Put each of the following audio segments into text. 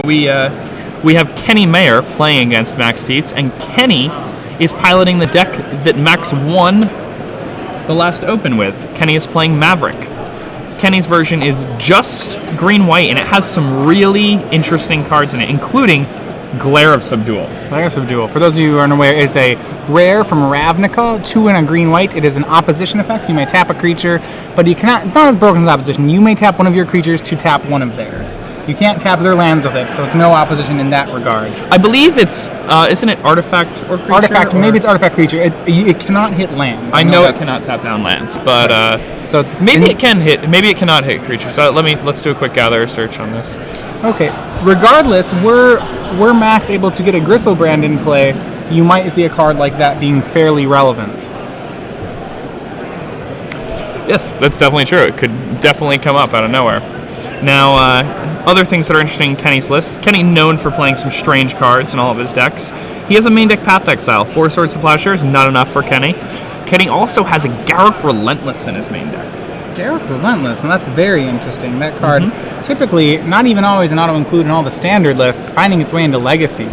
We have Kenny Mayer playing against Max Tietze, and Kenny is piloting the deck that Max won the last Open with. Kenny is playing Maverick. Kenny's version is just green-white, and it has some really interesting cards in it, including Glare of Subdual. Glare of Subdual, for those of you who are unaware, is a rare from Ravnica, 2 and a green-white. It is an opposition effect. You may tap a creature, but you cannot, it's not as broken as opposition. You may tap one of your creatures to tap one of theirs. You can't tap their lands with it, so it's no opposition in that regard. I believe it's, isn't it artifact or creature? Artifact, maybe it's artifact creature. It cannot hit lands. I know it cannot tap down lands, but so maybe it can hit. Maybe it cannot hit creatures. So let's do a quick gatherer search on this. Okay. Regardless, were Max able to get a Gristlebrand in play, you might see a card like that being fairly relevant. Yes, that's definitely true. It could definitely come up out of nowhere. Now, other things that are interesting in Kenny's list. Kenny known for playing some strange cards in all of his decks. He has a main deck Path Exile. 4 Swords to Plowshares, not enough for Kenny. Kenny also has a Garruk Relentless in his main deck. Garruk Relentless, and that's very interesting. That card, typically, not even always an auto-include in all the standard lists, finding its way into Legacy.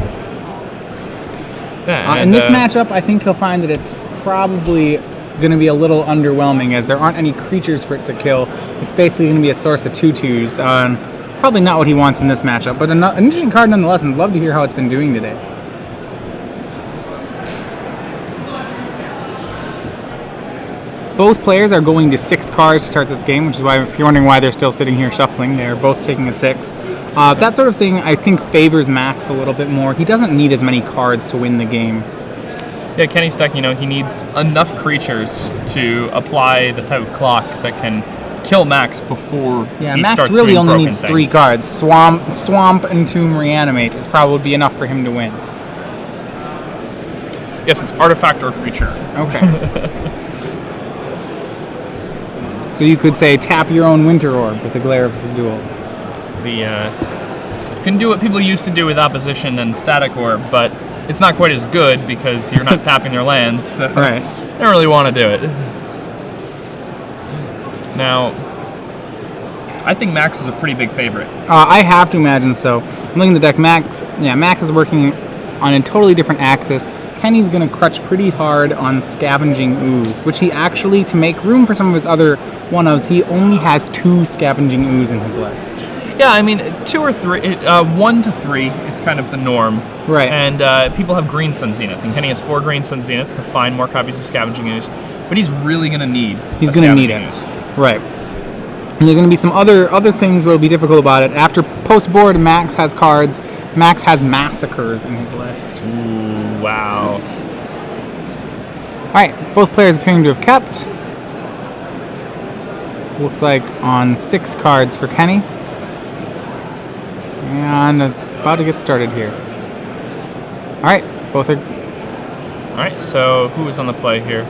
Yeah, in this matchup, I think he'll find that it's probably going to be a little underwhelming, as there aren't any creatures for it to kill. It's basically going to be a source of 2/2s. Probably not what he wants in this matchup, but an interesting card nonetheless, and I'd love to hear how it's been doing today. Both players are going to 6 cards to start this game, which is why, if you're wondering why they're still sitting here shuffling, they're both taking a 6. That sort of thing, I think, favors Max a little bit more. He doesn't need as many cards to win the game. Yeah, Kenny's deck, he needs enough creatures to apply the type of clock that can kill Max before he Max starts really doing only broken needs things. 3 cards. Swamp, Entomb, Reanimate is probably enough for him to win. Yes, it's artifact or creature. Okay. So you could say tap your own Winter Orb with a Glare of Subdual. Can do what people used to do with opposition and Static Orb, but it's not quite as good because you're not tapping their lands. So Right. I don't really want to do it. Now, I think Max is a pretty big favorite. I have to imagine so. I'm looking at the deck. Max is working on a totally different axis. Kenny's going to crutch pretty hard on Scavenging Ooze, which he actually, to make room for some of his other one-ofs, he only has 2 Scavenging Ooze in his list. Yeah, I mean, 2 or 3, 1 to 3 is kind of the norm. Right. And people have Green Sun Zenith, and Kenny has 4 Green Sun Zenith to find more copies of Scavenging Ooze, but he's really going to need He's going to need it. Ooze. Right. And there's going to be some other things that will be difficult about it. After post-board, Max has cards. Max has Massacres in his list. Ooh, wow. Alright, both players appearing to have kept. Looks like on 6 cards for Kenny. And about to get started here. Alright, both are... Alright, so who is on the play here?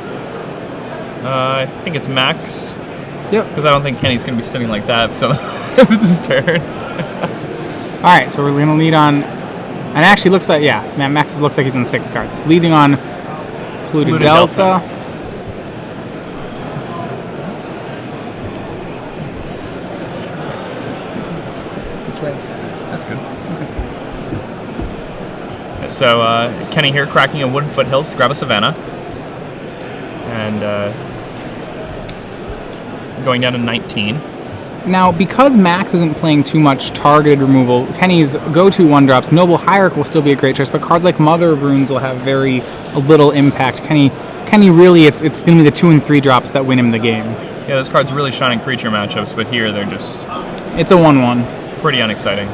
I think it's Max. Yep. Because I don't think Kenny's going to be sitting like that, so if it's his turn. Alright, so we're going to lead on... And actually looks like, Max looks like he's on 6 cards. Leading on Polluted Delta. Which way? That's good. Okay. So Kenny here cracking a Wooded Foothills to grab a Savannah. And going down to 19. Now, because Max isn't playing too much targeted removal, Kenny's go-to 1-drops, Noble Hierarch will still be a great choice, but cards like Mother of Runes will have very little impact. Kenny really, it's going to be the 2 and 3 drops that win him the game. Yeah, those cards really shine in creature matchups, but here they're just... It's a 1/1. Pretty unexciting.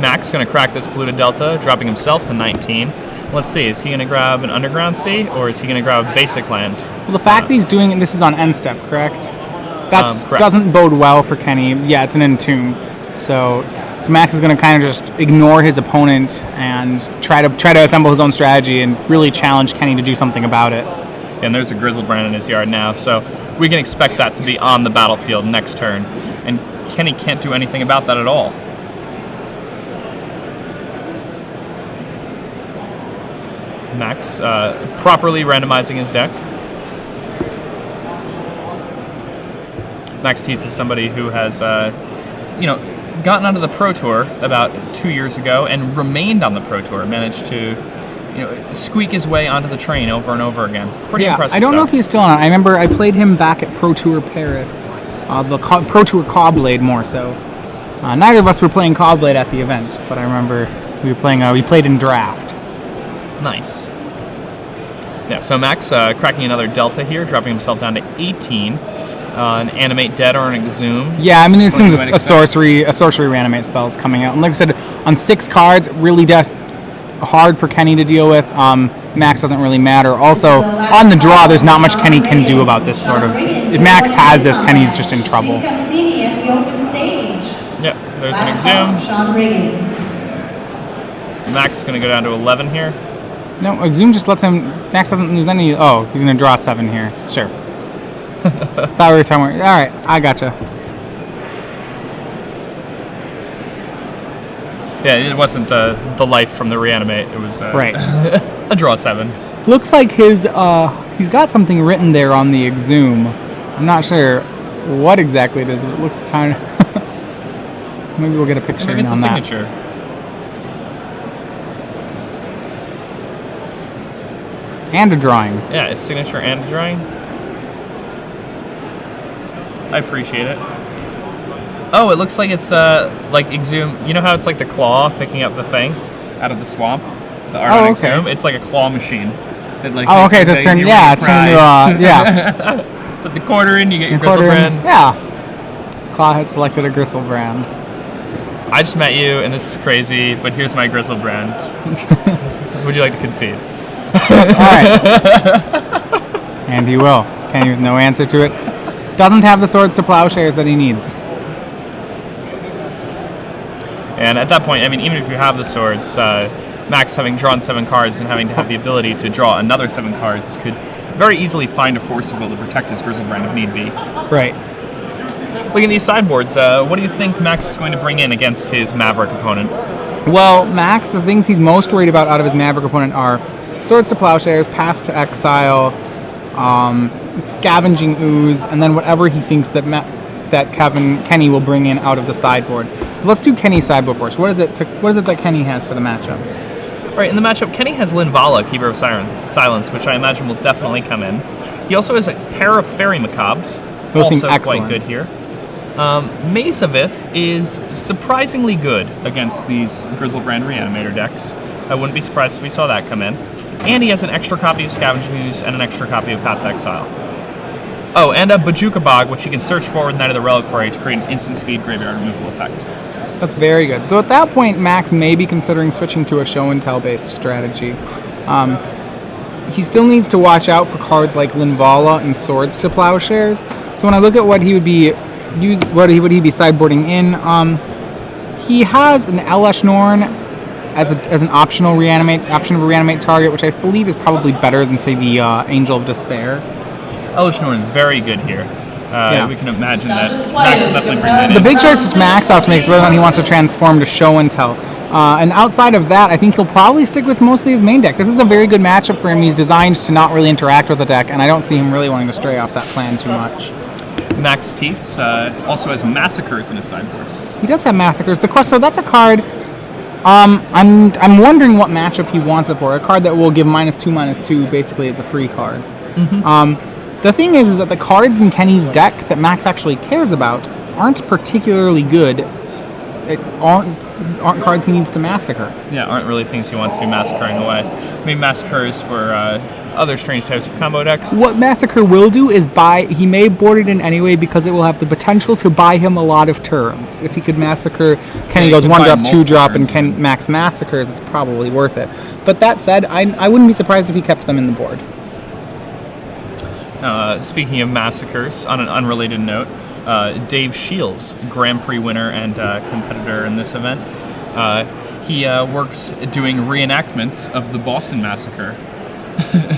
Max is going to crack this Polluted Delta, dropping himself to 19. Let's see, is he going to grab an Underground Sea, or is he going to grab basic land? Well, the fact that he's doing it, this is on end step, correct? That correct. doesn't bode well for Kenny. Yeah, it's an Entomb. So Max is going to kind of just ignore his opponent and try to assemble his own strategy and really challenge Kenny to do something about it. And there's a Grizzlebrand in his yard now, so we can expect that to be on the battlefield next turn. And Kenny can't do anything about that at all. Max properly randomizing his deck. Max Tietze is somebody who has you know, gotten onto the Pro Tour about 2 years ago and remained on the Pro Tour. Managed to, you know, squeak his way onto the train over and over again. Pretty impressive. I don't know stuff. if he's still on it. I remember I played him back at Pro Tour Paris, Pro Tour Cobblade more so. Neither of us were playing Cobblade at the event, but I remember we were playing. We played in draft. Nice. Yeah. So Max cracking another Delta here, dropping himself down to 18. An Animate Dead or an Exhume. Yeah, I mean, it assumes a sorcery reanimate spell is coming out. And like I said, on 6 cards, really hard for Kenny to deal with. Max doesn't really matter. Also, on the draw, there's not much Kenny can do about this sort of. If Max has this, Kenny's just in trouble. Yep, there's an Exhume. Max is going to go down to 11 here. No, Exhume just lets him. Max doesn't lose any. Oh, he's going to draw 7 here. Sure. Thought we were talking. All right, I gotcha. Yeah, it wasn't the life from the reanimate. It was right. A draw 7. Looks like he's got something written there on the Exhume. I'm not sure what exactly it is, but it looks kind of. Maybe we'll get a picture Maybe it's on a that. signature. And a drawing. Yeah, it's signature and a drawing. I appreciate it. Oh, it looks like it's like Exhume. You know how it's like the claw picking up the thing out of the swamp? The art on Exhume? It's like a claw machine. That, like, okay, so it's turned into yeah. Put the quarter in, you get your Griselbrand. Yeah. Claw has selected a Griselbrand. I just met you, and this is crazy, but here's my Griselbrand. Would you like to concede? Alright. And he will. Kenny with no answer to it. Doesn't have the Swords to Plowshares that he needs. And at that point, I mean, even if you have the swords, Max having drawn 7 cards and having to have the ability to draw another 7 cards could very easily find a Force of Will to protect his Griselbrand if need be. Right. Looking at these sideboards, what do you think Max is going to bring in against his Maverick opponent? Well, Max, the things he's most worried about out of his Maverick opponent are Swords to Plowshares, Path to Exile, Scavenging Ooze, and then whatever he thinks that Kenny will bring in out of the sideboard. So let's do Kenny's sideboard first. What is it that Kenny has for the matchup? Right, in the matchup, Kenny has Linvala, Keeper of Silence, which I imagine will definitely come in. He also has a pair of Fairy Macabres, those seem also excellent. quite good here. Mazavith is surprisingly good against these Griselbrand Reanimator decks. I wouldn't be surprised if we saw that come in. And he has an extra copy of Scavenging Ooze and an extra copy of Path to Exile. Oh, and a Bajuka Bog, which you can search for with Knight of the Reliquary to create an instant speed graveyard removal effect. That's very good. So at that point, Max may be considering switching to a show and tell based strategy. He still needs to watch out for cards like Linvala and Swords to Plowshares. So when I look at what he would be sideboarding in, he has an Elesh Norn as an optional reanimate target, which I believe is probably better than say the Angel of Despair. Elesh Norn is very good here. We can imagine that Max will definitely bring that in. The big choice which Max have to make is whether or not he wants to transform to show and tell. And outside of that, I think he'll probably stick with mostly his main deck. This is a very good matchup for him. He's designed to not really interact with the deck, and I don't see him really wanting to stray off that plan too much. Max Tietze also has Massacres in his sideboard. He does have Massacres. So that's a card. I'm wondering what matchup he wants it for. A card that will give -2/-2 basically as a free card. Mm-hmm. The thing is that the cards in Kenny's deck that Max actually cares about aren't particularly good. Aren't cards he needs to massacre. Yeah, aren't really things he wants to be massacring away. I mean, Massacres for other strange types of combo decks. What Massacre will do is he may board it in anyway because it will have the potential to buy him a lot of turns. If he could massacre, Kenny goes 1-drop, 2-drop, and Max massacres, it's probably worth it. But that said, I wouldn't be surprised if he kept them in the board. Speaking of Massacres, on an unrelated note, Dave Shields, Grand Prix winner and competitor in this event, he works doing reenactments of the Boston Massacre.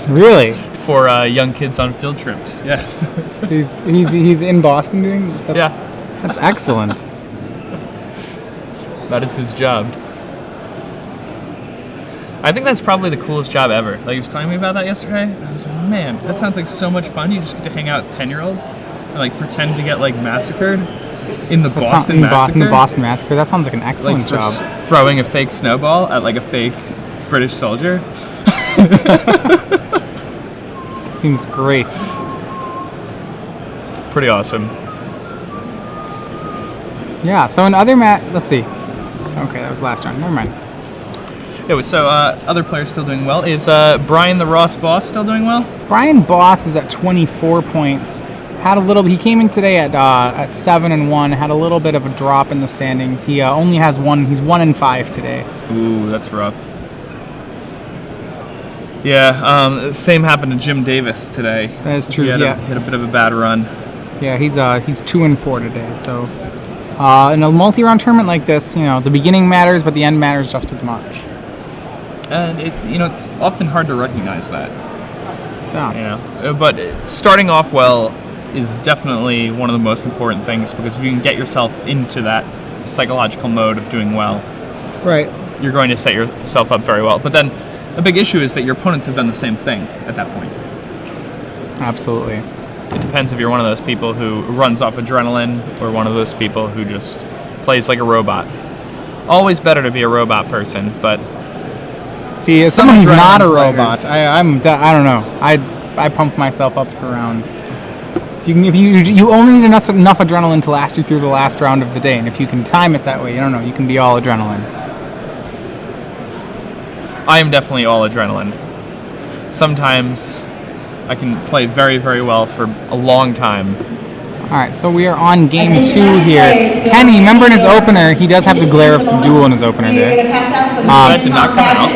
Really? For young kids on field trips. Yes. So he's in Boston doing that? Yeah. That's excellent. That is his job. I think that's probably the coolest job ever. Like, he was telling me about that yesterday. I was like, man, that sounds like so much fun. You just get to hang out with 10-year-olds and, like, pretend to get, like, massacred. In the Boston Massacre? In the Boston Massacre. That sounds like an excellent job. Throwing a fake snowball at like a fake British soldier. Seems great. Pretty awesome. Yeah, so in other let's see. Okay, that was last round. Never mind. Yeah, so other players still doing well. Is Brian the Ross Boss still doing well? Brian Boss is at 24 points. Had a little. He came in today at 7-1. Had a little bit of a drop in the standings. He only has one. He's 1-5 today. Ooh, that's rough. Yeah, same happened to Jim Davis today. That is true. He had a bit of a bad run. Yeah, he's 2-4 today. So in a multi-round tournament like this, the beginning matters, but the end matters just as much. And it's often hard to recognize that. Yeah. But starting off well is definitely one of the most important things, because if you can get yourself into that psychological mode of doing well, right, you're going to set yourself up very well. But then a big issue is that your opponents have done the same thing at that point. Absolutely. It depends if you're one of those people who runs off adrenaline or one of those people who just plays like a robot. Always better to be a robot person, but see, as someone who's not a robot, I don't know. I pump myself up for rounds. You only need enough adrenaline to last you through the last round of the day, and if you can time it that way, you can be all adrenaline. I am definitely all adrenaline. Sometimes I can play very, very well for a long time. All right, so we are on game 2 here. Kenny, remember in his opener, he does have the Glare of Subdual in his opener there. That did not come out.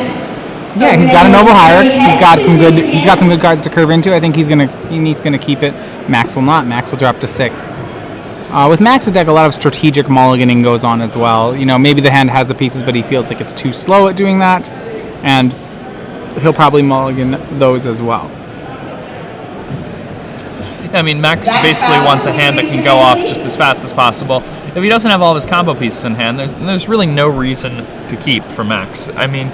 Yeah, he's got a Noble Hierarch. He's got some good cards to curve into. I think he's gonna keep it. Max will not. Max will drop to 6. With Max's deck, a lot of strategic mulliganing goes on as well. Maybe the hand has the pieces, but he feels like it's too slow at doing that, and he'll probably mulligan those as well. I mean, Max basically wants a hand that can go off just as fast as possible. If he doesn't have all of his combo pieces in hand, there's really no reason to keep for Max. I mean,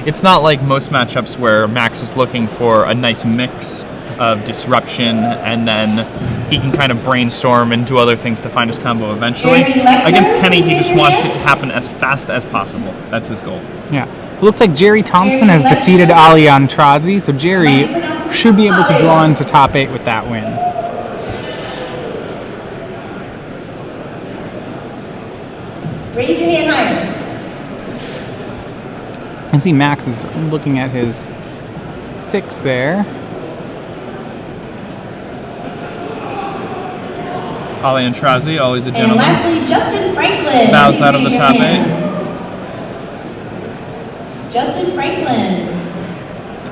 it's not like most matchups where Max is looking for a nice mix of disruption and then he can kind of brainstorm and do other things to find his combo eventually. Against Kenny, he just wants it to happen as fast as possible. That's his goal. Yeah. It looks like Jerry Thompson has defeated Ali Antrazi, so Jerry should be able to draw into top 8 with that win. Raise your hand higher. I see Max is looking at his 6 there. Ali Antrazi, always a And gentleman. lastly, Justin Franklin. Bows out of the top 8. Justin Franklin.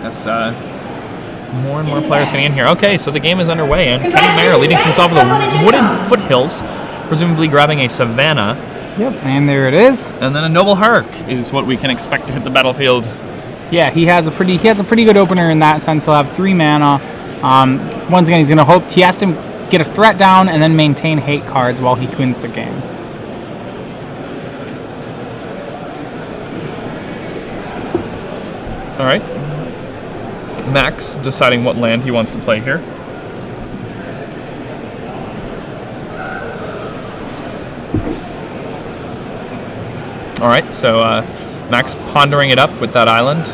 That's more and more players getting in here. Okay, so the game is underway, and Kenny Mayer leading things off with the Wooden Foothills, presumably grabbing a Savannah. Yep, and there it is. And then a Noble Hierarch is what we can expect to hit the battlefield. Yeah, he has a pretty good opener in that sense. He'll have 3 mana. Once again, he's going to hope he has to get a threat down and then maintain hate cards while he wins the game. All right. Max deciding what land he wants to play here. All right, so Max pondering it up with that island,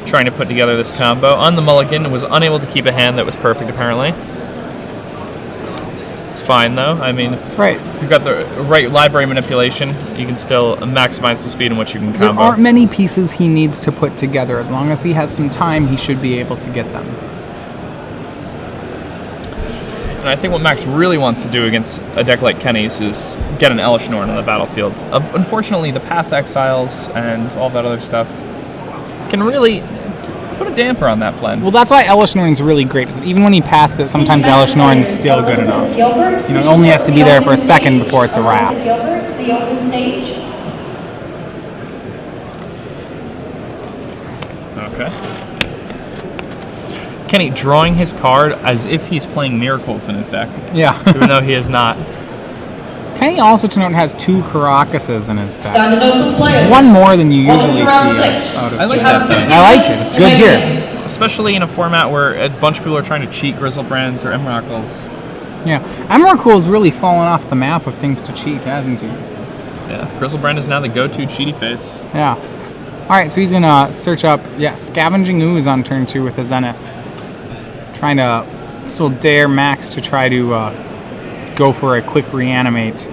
trying to put together this combo. On the mulligan, was unable to keep a hand that was perfect, apparently. It's fine, though. I mean, if you've got the right library manipulation, you can still maximize the speed in which you can combo. There aren't many pieces he needs to put together. As long as he has some time, he should be able to get them. And I think what Max really wants to do against a deck like Kenny's is get an Elesh Norn on the battlefield. Unfortunately, the Path Exiles and all that other stuff can really put a damper on that plan. Well, that's why Elesh Norn's really great. Is that even when he paths it, sometimes Elesh Norn's still good enough. It only has to be there for a second before it's a wrap. Gilbert to the open stage. Okay. Kenny drawing his card as if he's playing Miracles in his deck. Yeah. Even though he is not. Kenny also, to note, has 2 Karakuses in his deck. Standing open players. One more than you usually see. I like that thing. I like it. It's good here. Especially in a format where a bunch of people are trying to cheat Grizzlebrands or Emeracles. Yeah, Emrakul's really fallen off the map of things to cheat, hasn't he? Yeah, Griselbrand is now the go-to cheaty face. Yeah. All right, so he's gonna search up, Scavenging Ooze on turn 2 with a Zenith. Trying to, this will dare Max to try to go for a quick reanimate.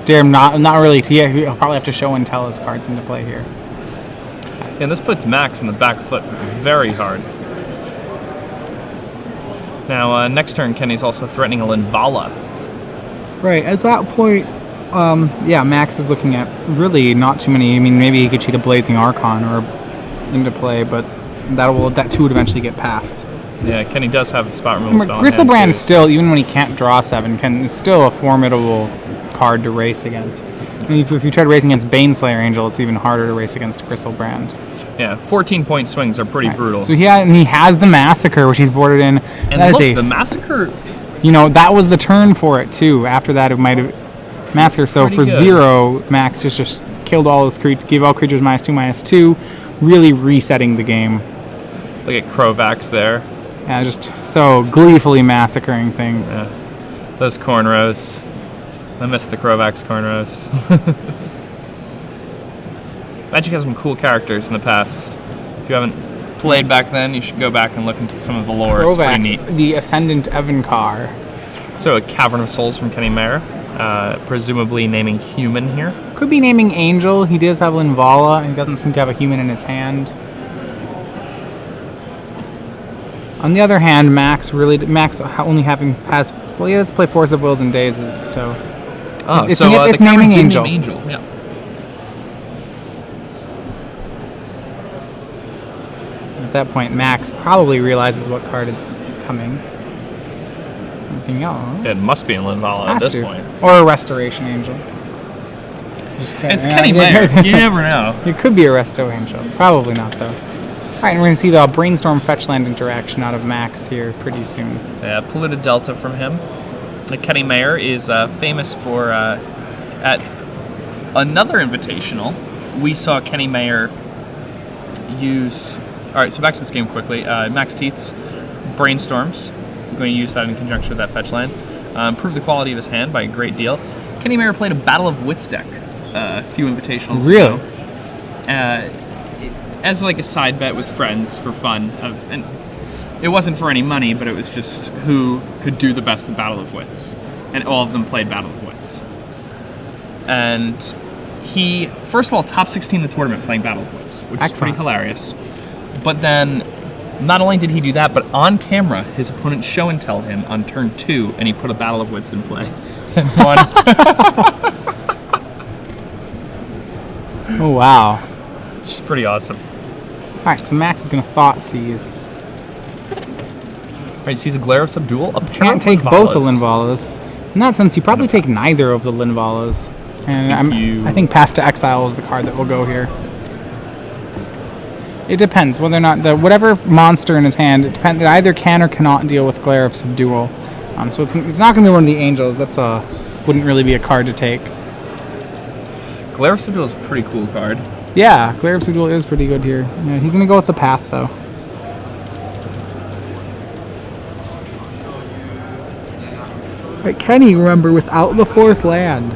Dare him not really to, he'll probably have to show and tell his cards into play here. And this puts Max in the back foot very hard. Now, next turn, Kenny's also threatening a Linvala. Right, at that point, Max is looking at really not too many. I mean, maybe he could cheat a Blazing Archon or into play, but that too would eventually get passed. Yeah, Kenny does have a spot removal spell. Griselbrand still, even when he can't draw 7, is still a formidable card to race against. I mean, if you try to race against Baneslayer Angel, it's even harder to race against Griselbrand. Yeah, 14-point swings are pretty brutal. So he has the Massacre, which he's boarded in. And look, the Massacre... You know, that was the turn for it, too. After that, it might have... Massacre, so for 0, Max just killed all his creatures, gave all creatures -2/-2, really resetting the game. Look at Krovax there. Yeah, just so gleefully massacring things. Yeah. Those cornrows. I miss the Krovax cornrows. Magic has some cool characters in the past. If you haven't played back then, you should go back and look into some of the lore. Krovax, it's pretty neat. The Ascendant Evankar. So a Cavern of Souls from Kenny Mayer. Presumably naming human here. Could be naming angel. He does have Linvala, and he doesn't seem to have a human in his hand. On the other hand, Max only has he has to play Force of Wills and Dazes, so it's naming angel. Yeah. At that point, Max probably realizes what card is coming. Anything else? It must be in Linvala at this point. Or a Restoration Angel. It's Kenny Mayer. You never know. It could be a Resto Angel. Probably not, though. All right, and we're going to see the Brainstorm Fetchland interaction out of Max here pretty soon. Yeah, Polluted Delta from him. Kenny Mayer is famous for, at another invitational, we saw Kenny Mayer use... Alright, so back to this game quickly. Max Tietze Brainstorms. I'm going to use that in conjunction with that fetch land. Improve the quality of his hand by a great deal. Kenny Mayer played a Battle of Wits deck a few invitationals ago. As like a side bet with friends for fun. And it wasn't for any money, but it was just who could do the best at Battle of Wits. And all of them played Battle of Wits. And he, first of all, top 16 in the tournament playing Battle of Wits, which is pretty hilarious. But then, not only did he do that, but on camera, his opponent show and tell him on turn 2, and he put a Battle of Wits in play. And won. Oh, wow. Which is pretty awesome. Alright, so Max is going to Thought Seize. Alright, sees a Glare of Subdual. You can't take both the Linvalas. In that sense, you probably take neither of the Linvalas. And I think Path to Exile is the card that will go here. It depends whether or not whatever monster in his hand, it either can or cannot deal with Glare of Subdual. So it's not going to be one of the angels. That's wouldn't really be a card to take. Glare of Subdual is a pretty cool card. Yeah, Glare of Subdual is pretty good here. Yeah, he's going to go with the Path though. But Kenny, remember, without the 4th land,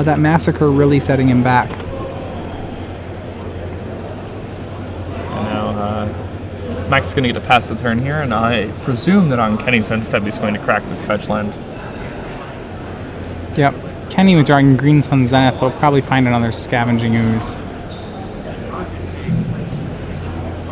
that Massacre really setting him back. Max is going to get to pass the turn here, and I presume that on Kenny's end step he's going to crack this fetch land. Yep. Kenny with drawing Green Sun Zenith will probably find another Scavenging Ooze.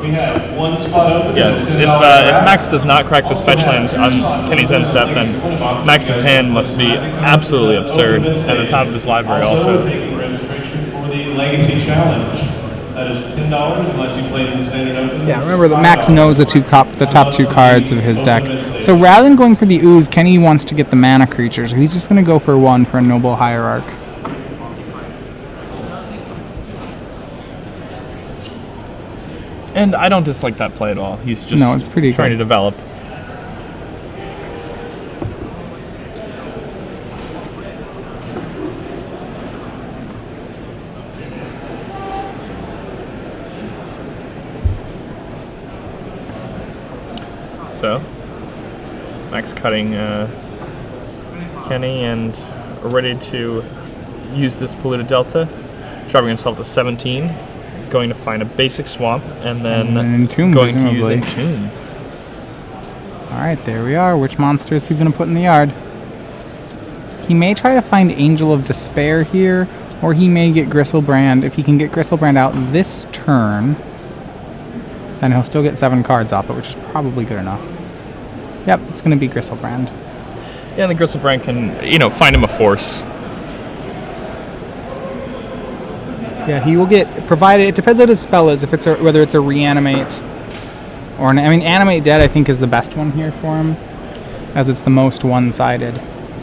We have one spot open. Yes, if Max does not crack this fetch land on Kenny's end step, then Max's hand must be absolutely absurd at the top of his library also. Registration for the Legacy Challenge. That is $10 unless you play in the standard open. Yeah, remember that Max knows the top 2 cards of his deck. So rather than going for the Ooze, Kenny wants to get the mana creature, so he's just going to go for 1 for a Noble Hierarch. And I don't dislike that play at all. He's just it's pretty trying to develop. So, Max cutting Kenny and ready to use this polluted delta, dropping himself to 17, going to find a basic swamp, and then Entomb, going to presumably. use Entomb. Alright, there we are. Which monster is he going to put in the yard? He may try to find Angel of Despair here, or he may get Gristlebrand. If he can get Gristlebrand out this turn, then he'll still get 7 cards off it, which is probably good enough. Yep, it's going to be Gristlebrand. Yeah, and the Gristlebrand can, you know, find him a force. Yeah, he will get, provided, it depends what his spell is, if it's whether it's a Reanimate or an, I mean, Animate Dead I think is the best one here for him, as it's the most one-sided.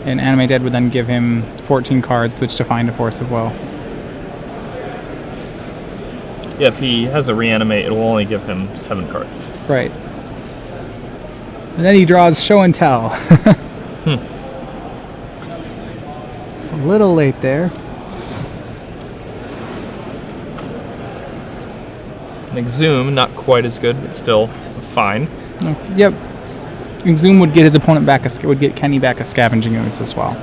And Animate Dead would then give him 14 cards which to find a Force of Will. Yeah, if he has a Reanimate, it will only give him 7 cards. Right. And then he draws Show and Tell. A little late there. And Exhume, not quite as good, but still fine. Yep. Exhume would get his opponent back, would get Kenny back a Scavenging Ooze as well.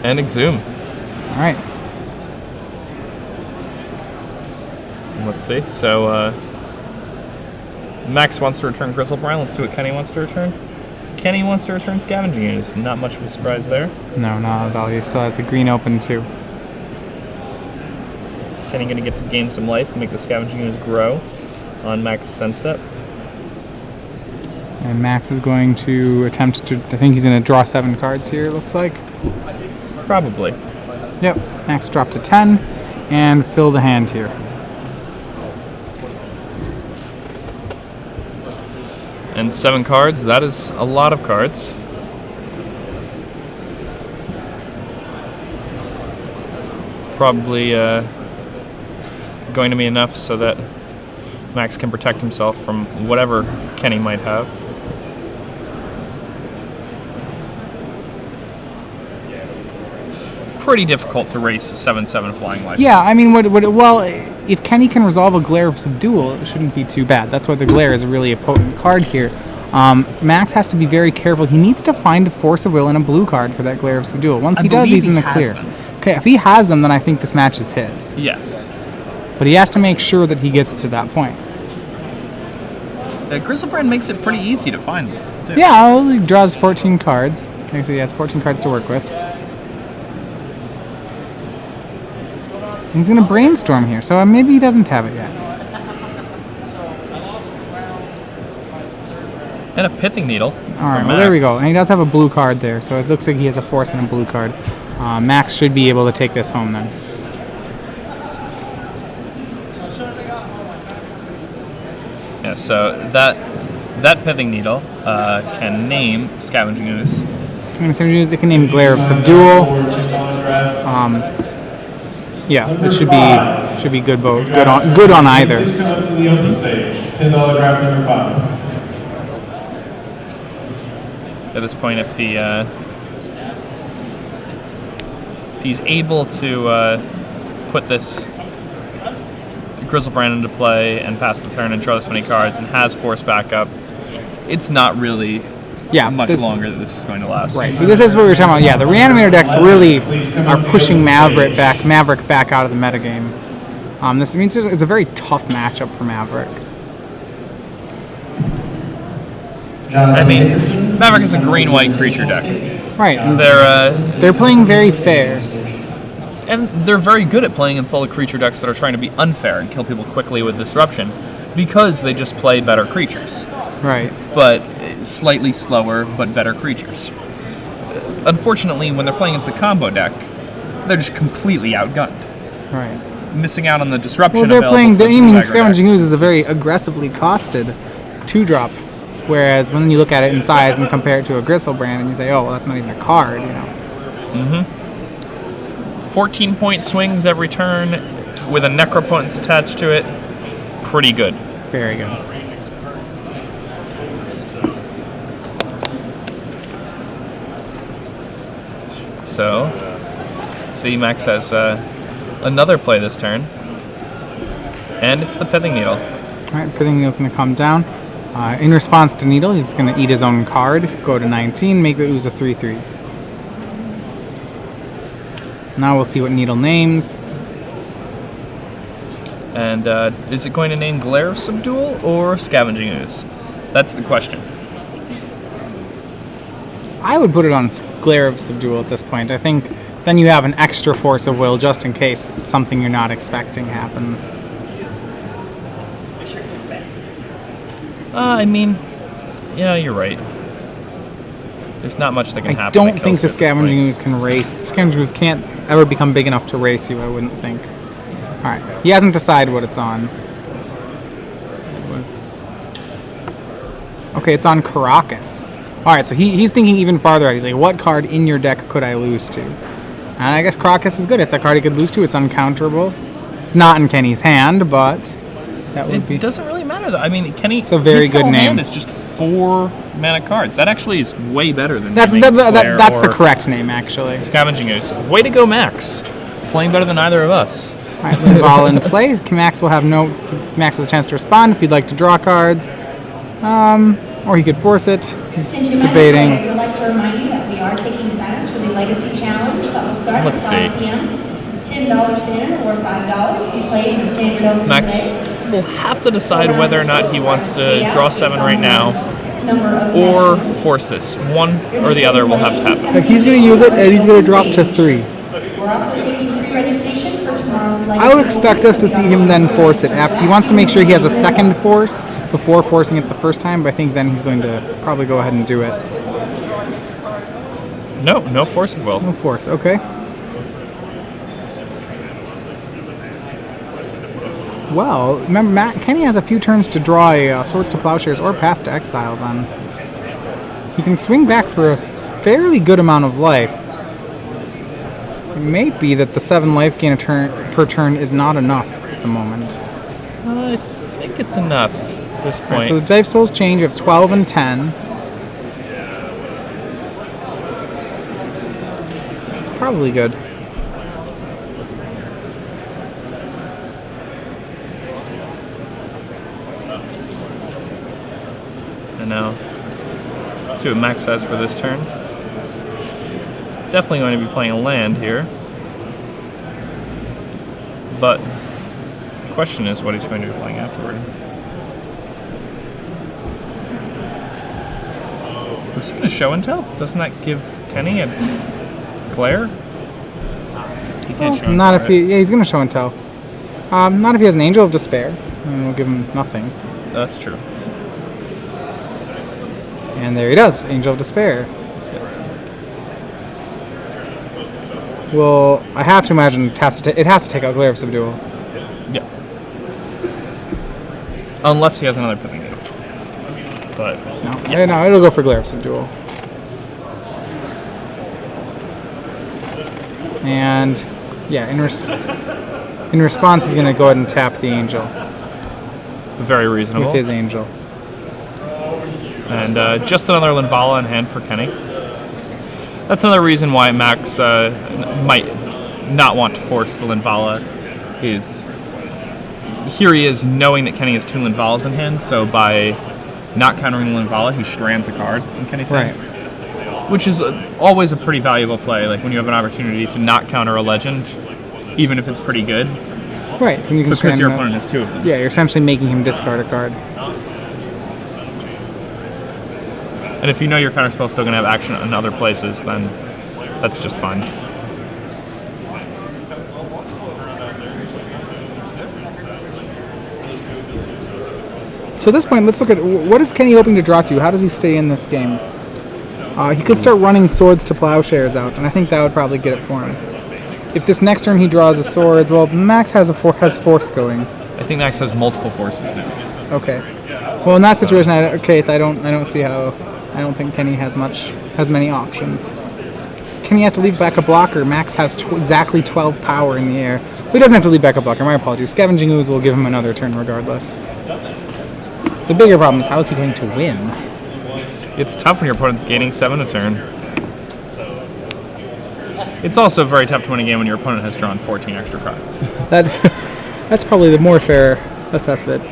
And Exhume. All right. Let's see. So, Max wants to return Gristlebrand. Let's see what Kenny wants to return. Kenny wants to return Scavenging Ooze. Not much of a surprise there. No, not at all. He still has the green open too. Kenny going to get to gain some life and make the Scavenging Ooze grow on Max's end step. And Max is going to attempt to, I think he's going to draw 7 cards here, it looks like. Probably. Yep, Max dropped to 10 and fill the hand here. And 7 cards, that is a lot of cards. Probably going to be enough so that Max can protect himself from whatever Kenny might have. Pretty difficult to race a 7/7 Flying Life. Yeah, I mean, well, if Kenny can resolve a Glare of Subdual, it shouldn't be too bad. That's why the Glare is a really potent card here. Max has to be very careful. He needs to find a Force of Will and a blue card for that Glare of Subdual. Once he does, he's in the clear. Okay, if he has them, then I think this match is his. Yes. But he has to make sure that he gets to that point. Gristlebrand makes it pretty easy to find them, too. Yeah, well, he draws 14 cards. Actually, he has 14 cards to work with. He's going to Brainstorm here, so maybe he doesn't have it yet. And a Pithing Needle. Alright, well there we go. And he does have a blue card there, so it looks like he has a Force and a blue card. Max should be able to take this home then. Yeah, so that Pithing Needle can name Scavenging Ooze. They can name Glare of Subdual. Yeah, it should be good on either. Please come up to the open stage. $10 draft number 5. At this point, if he's able to put this Gristlebrand into play and pass the turn and draw this many cards and has Force backup, it's not really much longer that this is going to last. Right, so this is what we were talking about. Yeah, the Reanimator decks really are pushing Maverick back out of the metagame. This means it's a very tough matchup for Maverick. I mean, Maverick is a green-white creature deck. Right. They're playing very fair. And they're very good at playing against all the creature decks that are trying to be unfair and kill people quickly with Disruption, because they just play better creatures. Right. But slightly slower, but better creatures. Unfortunately, when they're playing against a combo deck, they're just completely outgunned. Right. Missing out on the Disruption. Well, they're playing. Scavenging Ooze is a very aggressively costed 2-drop, whereas when you look at it in size and compare it to a Gristlebrand, and you say, "Oh, well, that's not even a card," you know. 14-point swings every turn with a Necropotence attached to it. Pretty good. Very good. So, let's see, Max has another play this turn, and it's the Pithing Needle. Alright, Pithing Needle's going to come down. In response to Needle, he's going to eat his own card, go to 19, make the ooze a 3/3. Now we'll see what Needle names. And is it going to name Glare of Subdual or Scavenging Ooze? That's the question. I would put it on Glare of Subdual at this point. I think then you have an extra force of will just in case something you're not expecting happens. I mean, yeah, you're right. There's not much that can happen. I don't think the Scavenging Ooze can race. The Scavenging Ooze can't ever become big enough to race you, I wouldn't think. Alright, he hasn't decided what it's on. Okay, it's on Caracas. Alright, so he's thinking even farther out. He's like, what card in your deck could I lose to? And I guess Caracas is good. It's a card he could lose to. It's uncounterable. It's not in Kenny's hand, but that would be... It doesn't really matter, though. I mean, Kenny... It's a very good name. It's just 4 mana cards. That actually is way better than... That's the correct name, actually. Scavenging Ooze. Way to go, Max. Playing better than either of us. Alright, Linvala in play. Max will have Max has a chance to respond if you'd like to draw cards. Or he could force it. He's debating. I'd like to remind you that we are taking signers for the Legacy Challenge that will start Let's at see. 5 p.m. It's $10 standard or $5 if you play in the standard open Max today. will have to decide whether or not he wants to draw 7 right now Number of or veterans. force this. One or the other will have to happen. Like he's going to use it, and he's going to drop to 3. We're also taking pre-registration for tomorrow's Legacy. I would expect us to see him then force it. After he wants to make sure he has a second force before forcing it the first time, but I think then he's going to probably go ahead and do it. No force of will. No force, okay. Well, remember, Kenny has a few turns to draw a Swords to Plowshares or Path to Exile then. He can swing back for a fairly good amount of life. It may be that the 7 life gain per turn is not enough at the moment. I think it's enough at this point. Right, so the dice rolls change. You have 12 and 10. It's probably good. And now, let's see what Max has for this turn. Definitely going to be playing a land here. But the question is what he's going to be playing afterward. Was he going to show and tell? Doesn't that give Kenny a glare? He can't show and Not tell, if right? he. Yeah, he's going to show and tell. Not if he has an Angel of Despair, and we'll give him nothing. That's true. And there he does, Angel of Despair. Well, I have to imagine it has to take out Glare of Subdual. Yeah. Unless he has another Pithing Needle. But No, it'll go for Glare of Subdual. And yeah, in response, he's going to go ahead and tap the Angel very reasonable. with his Angel. And just another Linvala in hand for Kenny. That's another reason why Max might not want to force the Linvala. Here he is knowing that Kenny has 2 Linvalas in hand, so by not countering the Linvala, he strands a card in Kenny's hand. Right. Which is always a pretty valuable play, like when you have an opportunity to not counter a legend, even if it's pretty good, Right. And you can because strand your him out. opponent has 2 of them. Yeah, you're essentially making him discard a card. And if you know your counterspell's still going to have action in other places, then that's just fine. So at this point, let's look at what is Kenny hoping to draw to? How does he stay in this game? He could start running Swords to Plowshares out, and I think that would probably get it for him. If this next turn he draws a Swords, well, Max has force going. I think Max has multiple forces now. Okay. Well, in that situation, I don't see how. I don't think Kenny has many options. Kenny has to leave back a blocker. Max has exactly 12 power in the air. Well, he doesn't have to leave back a blocker. My apologies. Scavenging Ooze will give him another turn regardless. The bigger problem is how is he going to win? It's tough when your opponent's gaining 7 a turn. It's also very tough to win a game when your opponent has drawn 14 extra cards. That's probably the more fair assessment.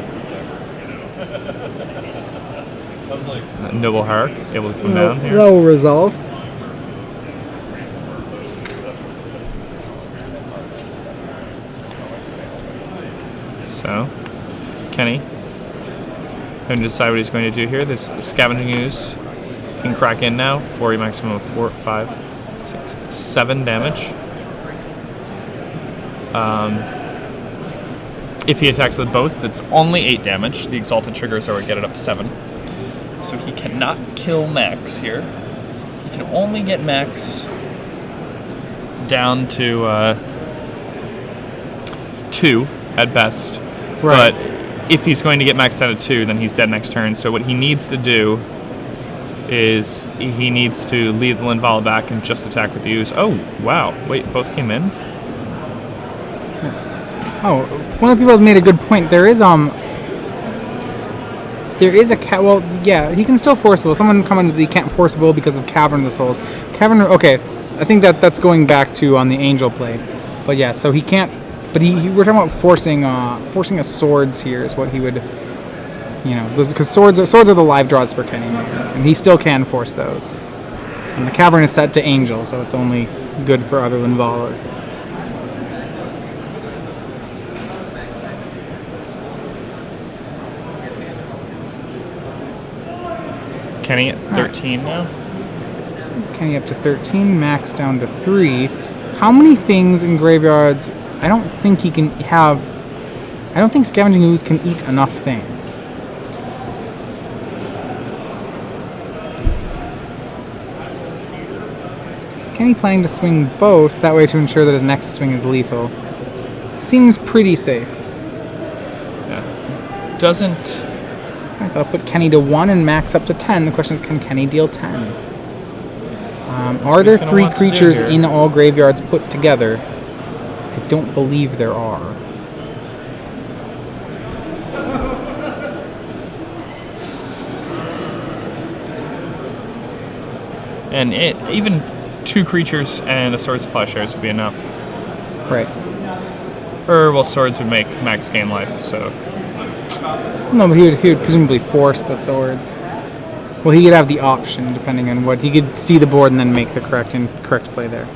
Noble Hierarch able to come down here. Low resolve. So, Kenny going to decide what he's going to do here. This Scavenging Ooze can crack in now for a maximum of 4, 5, 6, 7 damage. If he attacks with both, it's only 8 damage. The Exalted triggers are what get it up to 7. So he cannot kill Max here. He can only get Max down to 2 at best. Right. But if he's going to get Max down to 2, then he's dead next turn. So what he needs to do is he needs to leave the Linvala back and just attack with the Ooze. Oh, wow. Wait, both came in? Oh, one of the people has made a good point. There is a well, yeah, he can still force will. Someone commented that he can't force will because of Cavern of the Souls. Okay, I think that's going back to on the Angel play. But yeah, so he can't. But we're talking about forcing a swords here is what he would, because swords are the live draws for Kenny, and he still can force those. And the Cavern is set to Angel, so it's only good for other Linvalas. Kenny at 13 now. Kenny up to 13, Max down to 3. How many things in graveyards? I don't think he can have. I don't think Scavenging Ooze can eat enough things. Kenny planning to swing both, that way to ensure that his next swing is lethal. Seems pretty safe. Yeah. Doesn't. Alright, that'll put Kenny to 1 and Max up to 10. The question is, can Kenny deal 10? Are there 3 creatures in all graveyards put together? I don't believe there are. And even 2 creatures and a Swords to Plowshares would be enough. Right. Well, swords would make Max gain life, so. No, but he would presumably force the swords. Well, he could have the option, depending on what. He could see the board and then make the correct play there.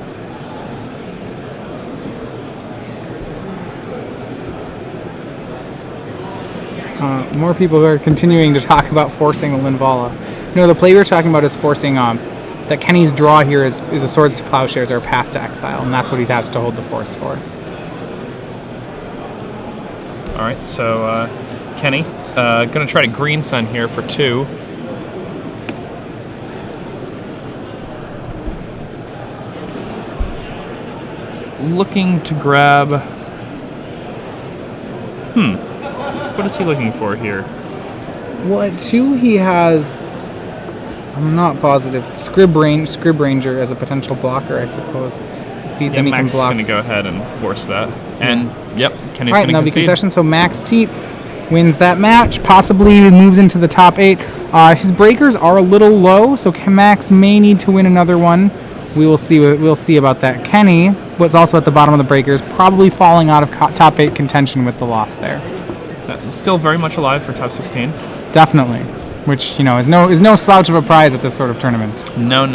More people are continuing to talk about forcing the Linvala. No, the play we're talking about is forcing that Kenny's draw here is a Swords to Plowshares or a Path to Exile, and that's what he has to hold the force for. Alright, so Kenny, gonna try to Green Sun here for 2. Looking to grab... What is he looking for here? Well, at 2 he has... I'm not positive. Scrib Ranger as a potential blocker, I suppose. Yeah, Max is going to go ahead and force that. And, yep, Kenny's going to now the concede. concession, so Max Tietze wins that match, possibly moves into the top 8. His breakers are a little low, so Max may need to win another one. We'll see about that. Kenny was also at the bottom of the breakers, probably falling out of top 8 contention with the loss there. Still very much alive for top 16. Definitely, which is no slouch of a prize at this sort of tournament. No.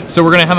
So we're going to have